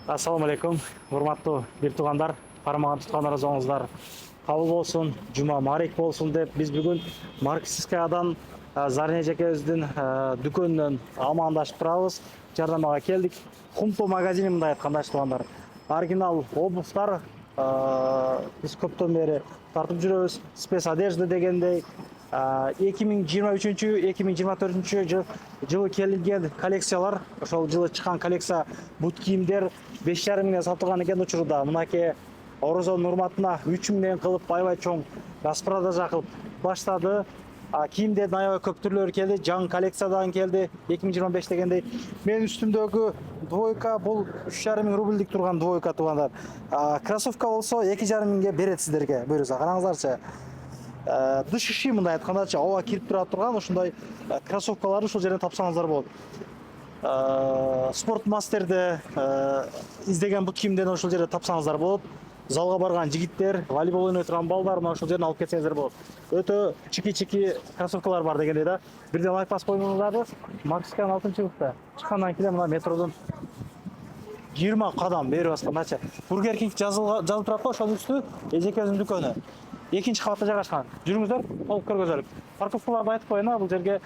Ассаламу алейкум, урматтуу бир туугандар, кармаган туткандарыңыздар кабыл болсун, жума маарик болсун деп биз бүгүн Марксистскаядан Зарне жекебиздин дүкөнүнөн амандашып турабыз. Жардамга келдик. Хумто магазини мындай айтканда туугандар. Оригинал обувтар биз көптөн бери тартып жүрөбүз. Спец одежда дегендей 2023-2024 жылы келген коллекциялар, ошол жылы чыккан коллекция бут кийимдер 5,5 миңден сатылган экен учурда. Мынакей Орозонун урматына 3 миңден кылып аябай чоң распродажа кылып баштады. Кийимдердин аябай көп түрлөрү келди, жаңы коллекциядан келди. 2025 дегендей. Менин үстүмдөгү двойка бул 3,5 миң рубльдик турган двойка туугандар. Кроссовка болсо 2,5 миңге берет сиздерге. Буюрса караңыздарчы. Дышыши мындай айткандачы аба кирип тура турган ушундай кроссовкаларды ушул жерден тапсаңыздар болот. Спорт мастерде издеген бут кийимдерди ушул жерде тапсаңыздар болот. Залга барган жигиттер, волейбол ойной турган балдар мына ушул жерден алып кетсеңиздер болот. Өтө чики кроссовкалар бар дегендей да. Бирден лайк басып коймоңуздар. Максикан 6-сыныпта чыккандан кийин мына метродон 20 кадам бери баскандачы. Бургер Кинг жазылып турат го, ошонун үстү эжекебиздин дүкөнү. Экинчи кабатта жайгашкан. Жүрүңүздөр, толук көргөзөлүк. Парковкаларды айтып коеюн, бул жерге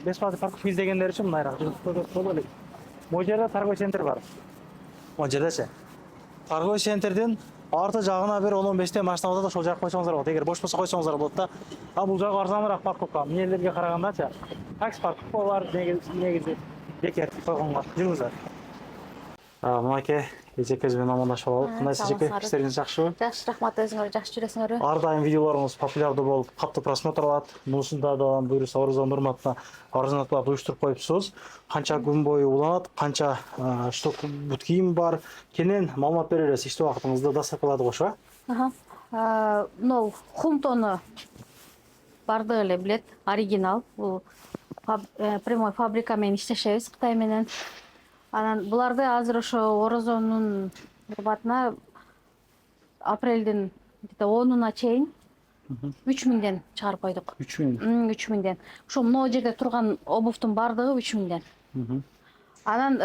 бесплатный парковка издегендер үчүн мындайраак жүрүп. Могу жерде торговый центр бар. Могу жердечи. Торговый центрдин арты жагына бир 10-15 машина отот, ошол жакка койсоңуздар болот. Эгер бош болсо койсоңуздар болот да. Бул жагы арзаныраак парковка. Эмнелерге карагандачы? Такси парковкалар негизи бекер койгонго. Жүрүңүздөр. Мынакей эжекебиз менен амандашып алып, кандайсыз эжеке? Иштериңиз жакшыбы? Жакшы, рахмат, өзүңөр жакшы жүрөсүңөрбү? Ар дайым видеолоруңуз популярдуу болуп, катты просмотр алат. Мусунда да буюрса Орозонун урматына арзанатлап уюштуруп коюпсуз. Канча күн бою уланат, канча штук бут кийим бар. Кенен маалымат бере бересиз, иштөө убактыңызды дастаркалады кошо. Мынау Хумтону бардыгы эле билет, оригинал. Бул прямой фабрика менен иштешебиз, Кытай менен. Анан буларды азыр ошо Орозонун урматына апрелдин 10-уна чейин 3 миңден чыгарып койдук. 3 миң. 3 миңден. Ошо могу жерде турган обувтун бардыгы 3 миңден. Анан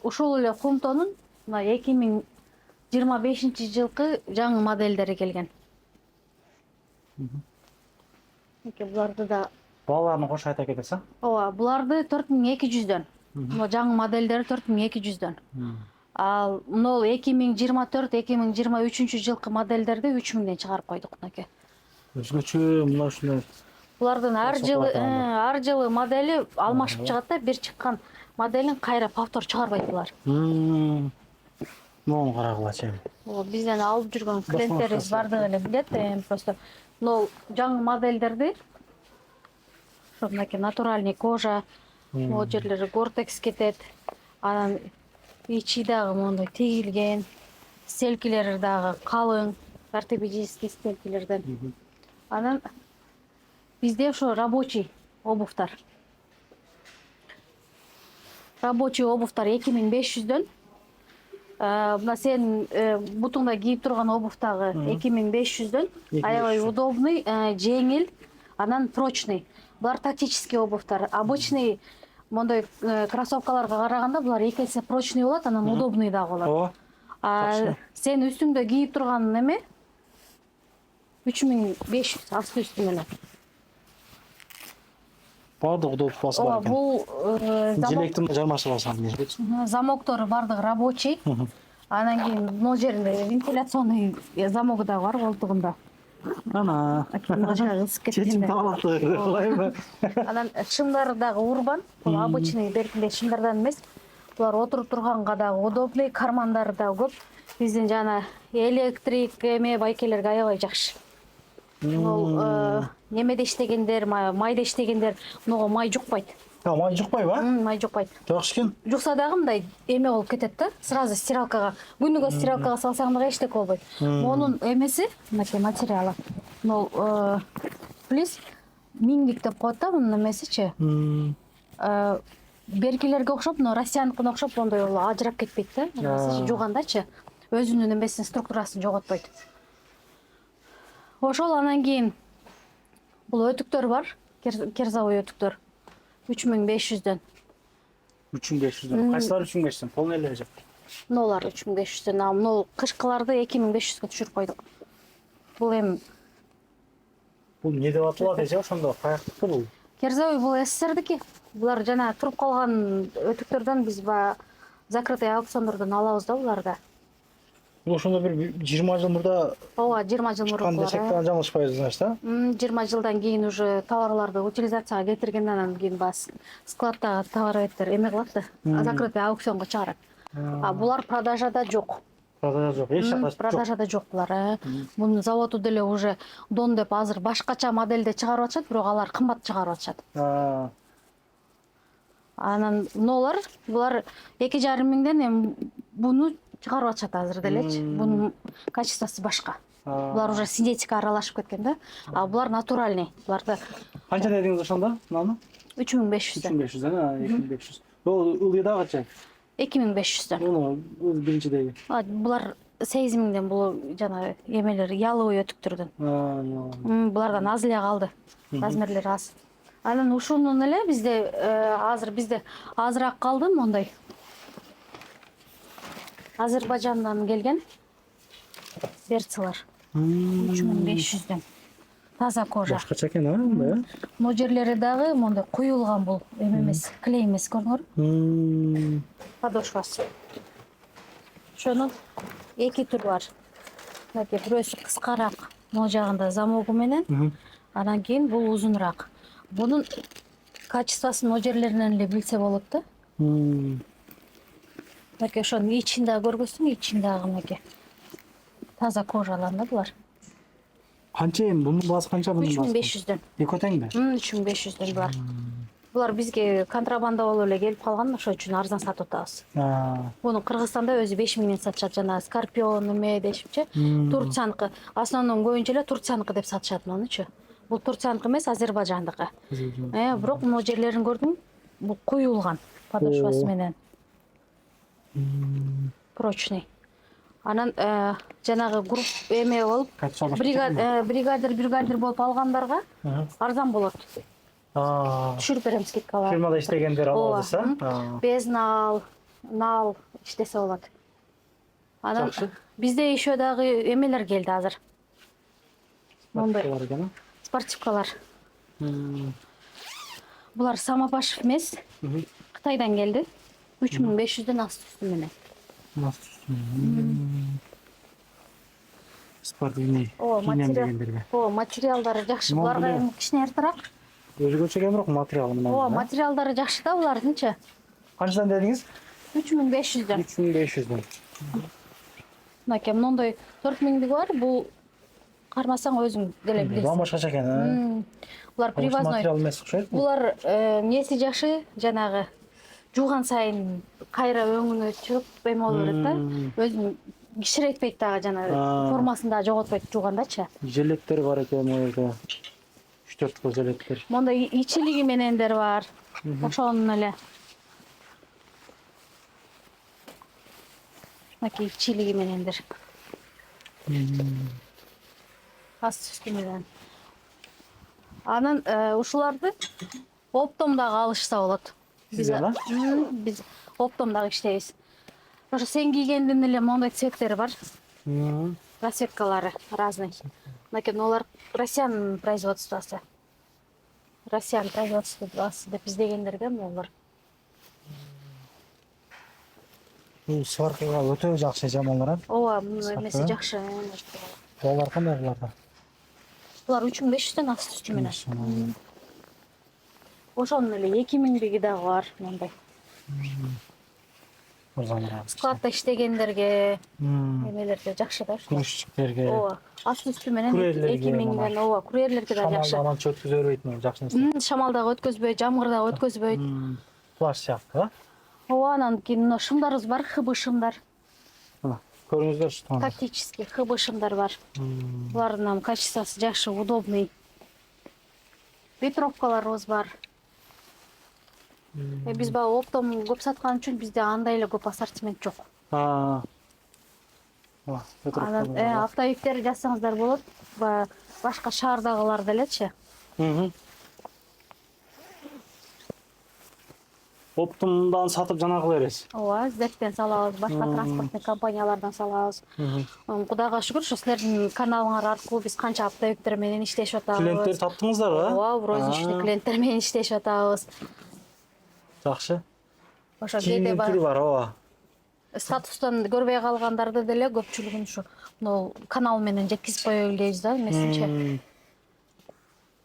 ушул эле Хумтонун 2025 жылкы жаңы модельдери келген. Буларды да Бааларын кош айта кетесиң? ооба, буларды 4200дөн. Мына жаңы модельдери 4200дөн. Ал мынол 2024-2023 жылкы модельдерди 3 миңден чыгарып койдук мынакей. Өзгөчө мына ушундай. Булардын ар жылы модели алмашып чыгат да, бир чыккан моделин кайра повтор чыгарбайт булар. Мону карагылачы. Бизден алып жүргөн клиенттерибиз бардыгы эле билет, просто мынол жаңы модельдерди ошо мынакей натуральный кожа, могу жерлери гортекс кетет. Анан ичи дагы моундай тигилген, стелкилери дагы калың, ортопедический стелкилерден. Анан бизде ошо рабочий обувтар. Рабочий обувтар 2500дөн. Мына сен бутуңда кийип турган обувтагы 2500дөн. Аябай удобный, жеңил, анан прочный. Булар тактический обувтар. Обычный мондай кроссовкаларга караганда булар эки эсе прочный болот, анан удобный дагы болот. Сен үстүңдө кийип турган неме 3500 асты үстү менен. Бардык удобствосу бар экен. Бул Интеллектин жармашып алсам дейбиз. Замоктору бардыгы рабочий. Анан кийин могу жеринде вентиляционный замогу дагы бар колтугунда. Ана. Чечим таалаты. Анан шымдары дагы урбан. Бул обычный беркиндей шымдардан эмес. Булар отуруп турганга дагы удобный, кармандары дагы көп. Биздин жана электрик эме байкелерге аябай жакшы. Бул немеде иштегендер, майда иштегендер, муну май жукпайт. Май жукпайбы? Май жукпайт. Жакшы экен. Жукса дагы мындай эме болуп кетет да, сразу стиралкага. Күнүгө стиралкага салсаң дагы эчтеке болбойт. Монун эмеси, мынакей материалы. Бул плюс 1000 деп коет да мунун эмесичи. Беркилерге окшоп, мына россияныкына окшоп ондой ажырап кетпейт да. Эмесичи жуугандачы өзүнүн эмесин структурасын жоготпойт. Ошол анан кийин бул өтүктөр бар, керзовый өтүктөр. 3500дөн. 3500 ден. Кайсылар 3500 ден? Полный эле жок. Мыналар 3500дөн, а мына кышкыларды 2500гө түшүрүп койдук. Бул эми Бул не деп аталат эже ошондо? Каяктыкы бул? Керзовый бул СССРдики. Булар жана туруп калган өтүктөрдөн биз закрытый аукциондордон алабыз да буларды. Бул ошондо бир 20 жыл мурда Ооба, 20 жыл мурун чыккан десек да жаңылышпайбыз, значит, да? 20 жылдан кийин уже товарларды утилизацияга кетиргенден анан кийин складтагы товар беттер эме кылат да, закрытый аукционго чыгарат. А булар продажада жок. Продажа жок, эч жакта жок. Продажада жок булар. Мунун заводу деле уже Дон деп азыр башкача моделде чыгарып атышат, бирок алар кымбат чыгарып атышат. Анан мыналар, булар 2,5 миңден эми буну чыгарып атышат азыр делечи. Бунун качествосу башка. Булар уже синтетика аралашып кеткен да. А булар натуральный. Буларды Канча дедиңиз ошондо? Мынаны? 3500дөн. 3500дөн, 2500. Бул ылдыйдагычы? 2500дөн. Муну биринчидеги. Булар 8 миңден, бул жана эмелер яловый өтүктөрдөн. Булардан аз эле калды. Размерлери аз. Анан ушунун эле бизде азыраак калды мондай. Азербайжандан келген берцалар. 3500дөн. Таза кожа. Башкача экен, мындай. Могу жерлери дагы мондай куюлган бул, эме эмес, клей эмес, көрдүңөрбү? Подошвасы. Ошонун эки түрү бар. Мынакей бирөөсү кыскараак, могу жагында замогу менен, анан кийин бул узунураак. Бунун качествосын могу жерлеринен эле билсе болот да. Мынакей ошонун ичин дагы көргөзсөң, ичин дагы мынакей. Таза кожалар да булар. Канча эми бунун баасы канча бунун баасы? 3500дөн. Экөө теңби? 3500дөн булар. Булар бизге контрабанда болуп эле келип калган, ошол үчүн арзан сатып атабыз. Буну Кыргызстанда өзү 5 миңден сатышат, жана скорпион эме дешипчи. Турцияныкы, основном көбүнчө эле Турцияныкы деп сатышат мунучу. Бул Турцияныкы эмес, Азербайжандыкы. Бирок могу жерлерин көрдүм, бул куюлган подошвасы менен. Прочный. Анан жанагы групп эме болуп, бригадир болуп алгандарга арзан болот. Түшүрүп берем скидкалар. Фирмада иштегендер алабыз, а? Без нал иштесе болот. Анан бизде еще дагы эмелер келди азыр. Мондай спортивкалар. Булар Самопашев эмес, Кытайдан келди. 3500дөн асты үстү менен. Спортивный кийинем дегендерге. Материалдары жакшы. Буларга эми кичине эртерээк. Өзгөчө кемирок материал мына. Материалдары жакшы да булардынчы. Канчадан дедиңиз? 3500дөн. 3500дөн. Мынакей мондой 4 миңдиги бар. Бул кармасаң өзүң деле билесиң. Бул башкача экен, Булар привозной. Материал эмес окшойт. Булар неси жакшы, жанагы жууган сайын кайра өңүнө чыгып эме боло берет да. Өзүн кичирейтпейт дагы, жана формасын да жоготпойт жуугандачы. Желектер бар экен моерде. 3-4 кыл желектер. Монда ичилиги менендер бар. Ошонун эле. Мынакей ичилиги менендер. Асты үстү менен. Анан ушуларды оптомдагы алышса болот. Биз оптом дагы иштейбиз. Ошо сен кийгендин эле мондой цветтери бар. Расцветкалары разный. Мынакей мыналар Россиян производствосы. Россиян производствосы деп издегендерге мыналар. Бул сваркага өтө жакшы жамалар, а? Ооба, эмеси жакшы. Булар кандай буларда? Булар 3500дөн асты үстү менен. Ошонун эле 2000диги дагы бар мындай. Складта иштегендерге, эмелерге жакшы да. Күрүшчүктерге. Ооба, асты үстү менен 2000ден, ооба, курьерлерге да жакшы. Шамалдан өткөзө бербейт, жакшы. Шамалдагы өткөзбөйт, жамгырдагы өткөзбөйт. Плаш сыяктуу, а? Ооба, анан кийин шымдарыбыз бар, ХБ шымдар. Көрүңүздөрчү. Тактический ХБ шымдар бар. Булардын качествосу жакшы, удобный. Ветровкаларыбыз бар. Биз баягы оптом көп саткан үчүн бизде андай эле көп ассортимент жок. Анан автоюктер жазсаңыздар болот. Башка шаардагылар делечи. Оптумдан сатып жана кыла бересиз. ооба Зектен салабыз, башка транспорттный компаниялардан салабыз. Кудайга шүгүр, ушу силердин каналыңар аркылуу биз канча оптовиктер менен иштешип атабыз. Клиенттер таптыңыздарбы? Ооба, розничный клиенттер менен иштешип атабыз. Жакшы. Ошо кээде Кийимдин бар түрү бар, ооба. статустан көрбөй калгандарды деле көпчүлүгүн ушу могу канал менен жеткизип коелу дейбиз да, эмесинчи.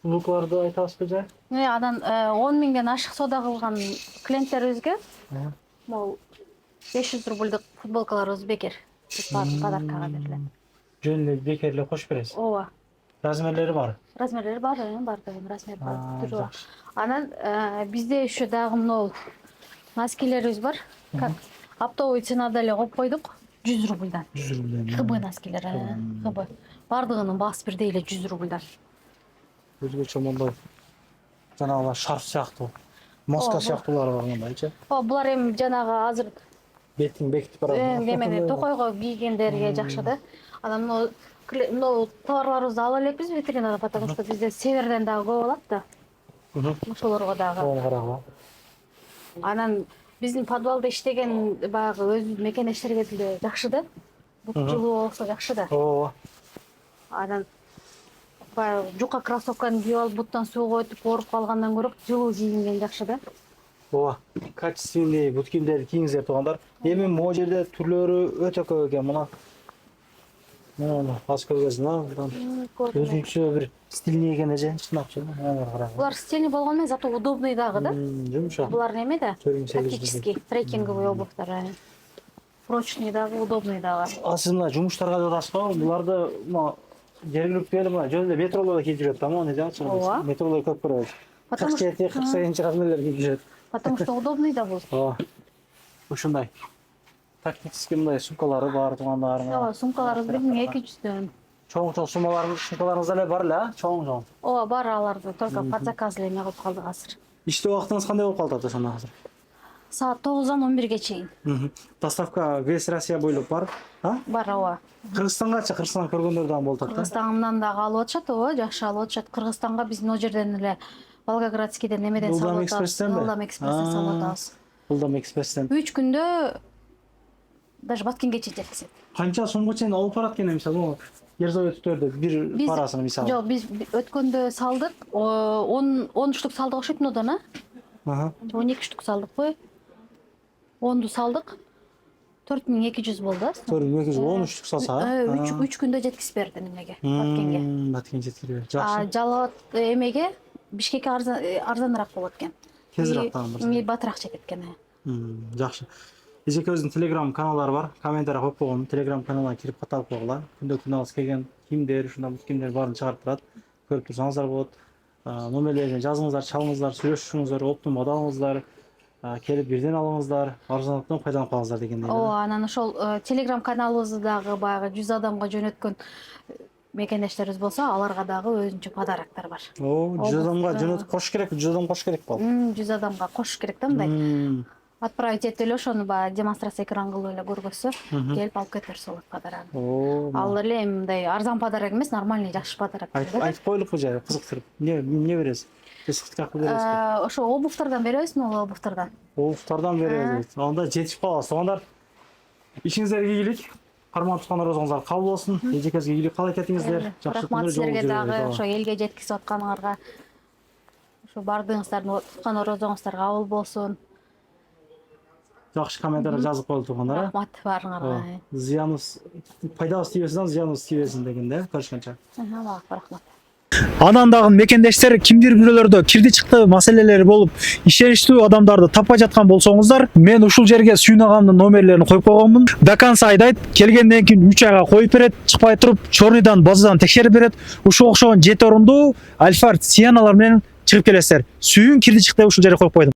Футболкаларды айтасызбы же? Анан 10 миңден ашык соода кылган клиенттерибизге могу 500 рубльдук футболкаларыбыз бекер. Подаркага берилет. Жөн эле бекер эле кошуп бересиз. Ооба. Размерлери бар. Размерлери бар, бардыгы размер бар. Түрү бар. Жакшы. Анан бизде еще дагы могу носкилерибиз бар. Оптовый ценада эле коюп койдук. 100 рубльдан. 100 рубль. ХБ носкилер, ХБ. Бардыгынын баасы бирдей эле 100 рубльдан. Өзгөчө мондай жанагы шарф сыяктуу, маска сыяктуулары бар мондайчы. Булар эми жанагы азыр Бетиң бекитип барат. немени токойго кийгендерге жакшы да. Анан могу товарларыбызды ала элекпиз витринадан, потому что бизде северден дагы көп алат да. Ошолорго дагы. Карагыла. Анан биздин подвалда иштеген баягы өзүбүздүн мекендештерге деле жакшы да. Бут жылуу болсо жакшы да. Ооба. Анан баягы жука кроссовканы кийип алып буттан сууга өтүп ооруп калгандан көрө жылуу кийинген жакшы да. Ооба. Качественный бут кийимдерди кийиңиздер туугандар. Эми могу жерде түрлөрү өтө көп экен. Мына аз көргөзүн, өзүнчө бир стильный экен эже, чынапчы. Булар стильный болгону менен зато удобный дагы да. Жумшак. Булар неме да? 48 Практически трекинговый обувьтар. Прочный дагы, удобный дагы. Сиз мына жумуштарга деп атасызбы? Буларды жергиликтүү эле мына жөн эле метролордо кийип жүрөт да, не жакшы. Ооба. Метролор көп көрөбүз. Потому что 47-48 размерлер кийип жүрөт. потому что удобный да бул. Ооба. Ушундай. Тактический мындай сумкалары бар туугандарыңар. Ооба, сумкаларыбыз 1200дөн. Чоң сумкаларыңыз эле бар эле, чоң. Ооба, бар аларды только под заказ эле эме кылып калдык азыр. Иштөө убактыңыз кандай болуп калат ошондо азыр? Саат 9-дан 11-ге чейин. Доставка весь Россия бойлоп бар, Бар, ооба. Кыргызстангачы, Кыргызстан көргөндөр дагы болуп атат да. Кыргызстандан дагы алып атышат, ооба, жакшы алып атышат. Кыргызстанга биздин о жерден эле Волгоградскийден немеден салып атабыз. Улам экспресстен салып атабыз. Улам экспресстен. 3 күндө даже Баткенге чейин жеткизет. Канча сомго чейин алып барат экен мисалы, Ерзаветтерде бир парасын мисалы. Жок, биз өткөндө салдык, 10 штук салдык окшойт нодан, 12 штук салдыкпы? 10ду салдык. 4200 болду. 4200, 13 штук салса. 3 күндө жеткизип берди немеге, Баткенге. Баткенге жеткирип. Жакшы. Жалал эмеге Бишкекке арзаныраак болот экен. Тезирээк тагын. Ми батыраак чекет экен. Жакшы. Эжекебиздин телеграм каналдары бар. Комментарий коюп койгон. Телеграм каналына кирип каталып койгула. Күндө күнү келген кимдер, ушундай кимдер баарын чыгарып турат. Көрүп турсаңыздар болот. Номерлерин жазыңыздар, чалыңыздар, сүйлөшүңүздөр, оптум алыңыздар. Келип бирден алыңыздар, арзандыктан пайдаланып калыңыздар дегендей. Ооба, анан ошол телеграм каналыбызды дагы баягы 100 адамга жөнөткөн мекендештерибиз болсо, аларга дагы өзүнчө подароктор бар. 100 адамга жөнөтүп кош керек, 100 адам кош керек болду. 100 адамга кошуш керек да мындай. Отправить этип эле ошону баягы демонстрация экран кылып эле көргөзсө, келип алып кетер болот подарогун. Ал эле мындай арзан подарок эмес, нормальный жакшы подарок. Айтып коелукпу же, кызыктырып. Не бересиз? Скидка бересизби? Ошо обувьтардан беребиз, могу обувьтардан. Обувьтардан беребиз. Анда жетишип калабыз. Туугандар, ишиңиздерге ийгилик. Карман туткан орозуңуздар кабыл болсун. Эжекебизге ийгилик каалай кетиңиздер. Рахмат силерге дагы ошо элге жеткизип атканыңарга. Ошо бардыгыңыздардын туткан орозуңуздар кабыл болсун. Жакшы комментарий жазып коелу туугандар. Рахмат баарыңарга. Зыяныбыз, пайдабыз тийбесин, зыяныбыз тийбесин дегенде, көрүшкөнчө. Рахмат. Анан дагы мекендештер кимдир бирөөлөрдө кирди чыкты маселелери болуп, ишеничтүү адамдарды таппай жаткан болсоңуздар, мен ушул жерге сүйнагамдын номерлерин коюп койгонмун. До конца айдайт, келгенден кийин 3 айга коюп берет, чыкпай туруп, чорныйдан базадан текшерип берет. Ушул окшогон 7 орундуу Альфард Сиеналар менен чыгып келесиздер. Сүйүн кирди чыкты ушул жерге коюп койдум.